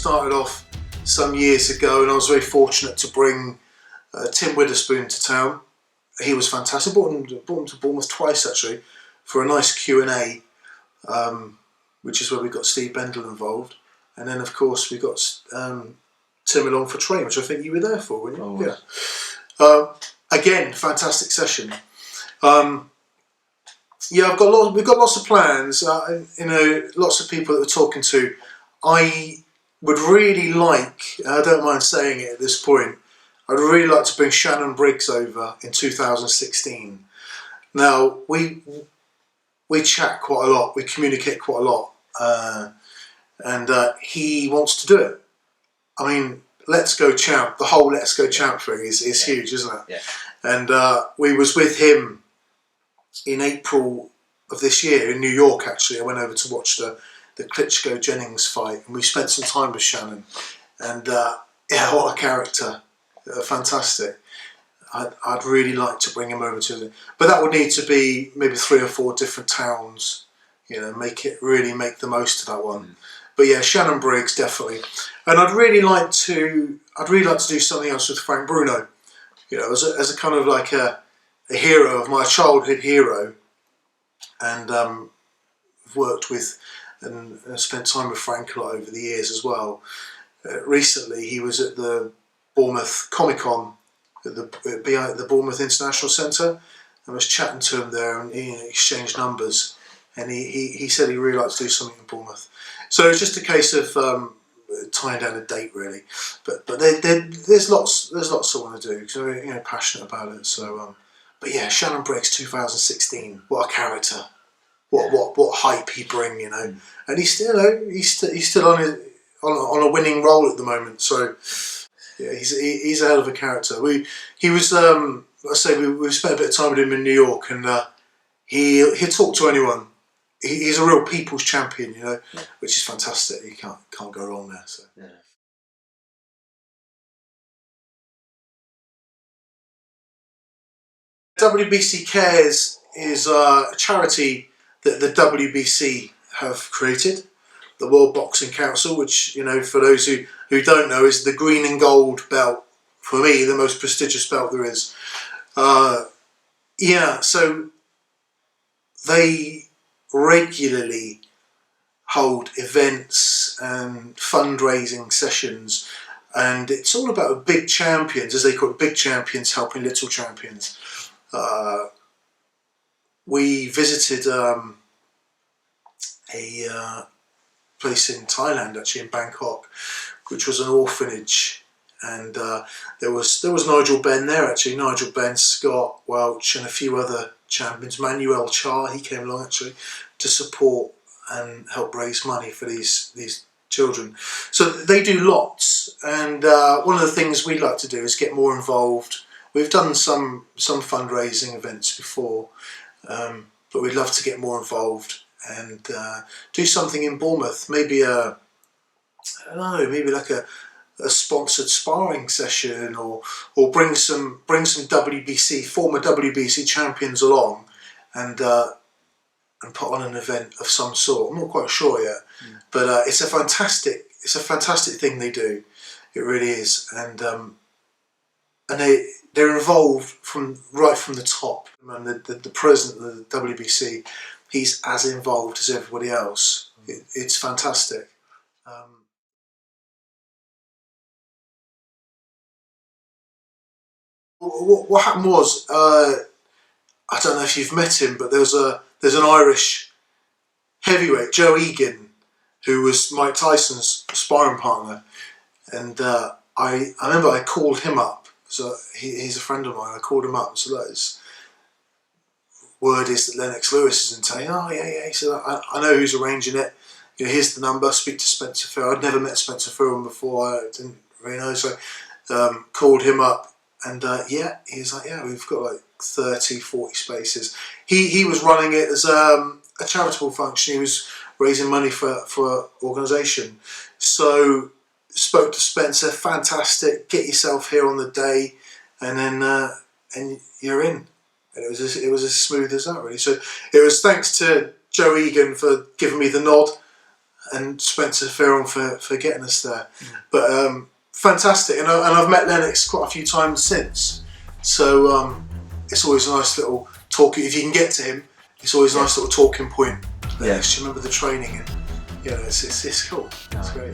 started off some years ago, and I was very fortunate to bring Tim Witherspoon to town. He was fantastic. Brought him to Bournemouth twice actually for a nice Q&A, which is where we got Steve Bendel involved, and then of course we got Tim along for training, which I think you were there for, weren't you? Oh, yeah. Again, fantastic session. Yeah, we've got lots of plans. Lots of people that we're talking to. I would really like, I don't mind saying it at this point, I'd really like to bring Shannon Briggs over in 2016. Now, we chat quite a lot, we communicate quite a lot, and he wants to do it. I mean, Let's Go Champ, the whole Let's Go Champ thing is huge, isn't it? Yeah. And we was with him in April of this year in New York. Actually, I went over to watch the Klitschko-Jennings fight, and we spent some time with Shannon. And yeah, what a character! Fantastic. I'd really like to bring him over to them, but that would need to be maybe 3 or 4 different towns. You know, make the most of that one. But yeah, Shannon Briggs definitely. And I'd really like to do something else with Frank Bruno. You know, as a kind of like a hero of my childhood hero, and I've worked with and spent time with Frank a lot over the years as well. Recently, he was at the Bournemouth Comic Con at the Bournemouth International Centre. I was chatting to him there, and he exchanged numbers. And he said he really likes to do something in Bournemouth. So it's just a case of tying down a date, really. But there's lots I want to do because I'm very passionate about it. So, but yeah, Shannon Briggs 2016. What a character! What hype he bring, you know. And he's still on a winning roll at the moment. So yeah, he's a hell of a character. We spent a bit of time with him in New York, and he'll talk to anyone. He's a real people's champion, you know, which is fantastic. You can't go wrong there. So. Yeah. WBC Cares is a charity that the WBC have created, the World Boxing Council, which, you know, for those who don't know, is the green and gold belt. For me, the most prestigious belt there is. Yeah, so they regularly hold events and fundraising sessions, and it's all about big champions, as they call it, big champions helping little champions. We visited a place in Thailand, actually in Bangkok, which was an orphanage, and there was Nigel Benn there, actually. Nigel Benn, Scott Welch, and a few other champions. Manuel Char, he came along actually to support and help raise money for these children. So they do lots, and one of the things we'd like to do is get more involved. We've done some fundraising events before, but we'd love to get more involved and do something in Bournemouth. Maybe maybe like a sponsored sparring session, or bring some former WBC champions along, and put on an event of some sort. I'm not quite sure yet, but it's a fantastic thing they do. It really is, and they're involved right from the top. And the president of the WBC, he's as involved as everybody else. It's fantastic. What happened was, I don't know if you've met him, but there's an Irish heavyweight, Joe Egan, who was Mike Tyson's sparring partner, and I remember I called him up. So he's a friend of mine. I called him up and said, "Look, word is that Lennox Lewis is in town." "Oh yeah." He said, "I know who's arranging it. You know, here's the number. Speak to Spencer Phil." I'd never met Spencer Phil before. I didn't really know, so called him up. And yeah, he was like, "Yeah, we've got like 30, 40 spaces." He was running it as a charitable function. He was raising money for organisation. So spoke to Spencer. Fantastic. Get yourself here on the day, and then and you're in. And it was as smooth as that, really. So it was thanks to Joe Egan for giving me the nod, and Spencer Ferron for getting us there. But fantastic, and I've met Lennox quite a few times since. So it's always a nice little talk. If you can get to him, it's always a nice little talking point. Lennox, do you remember the training? And it's cool. It's great.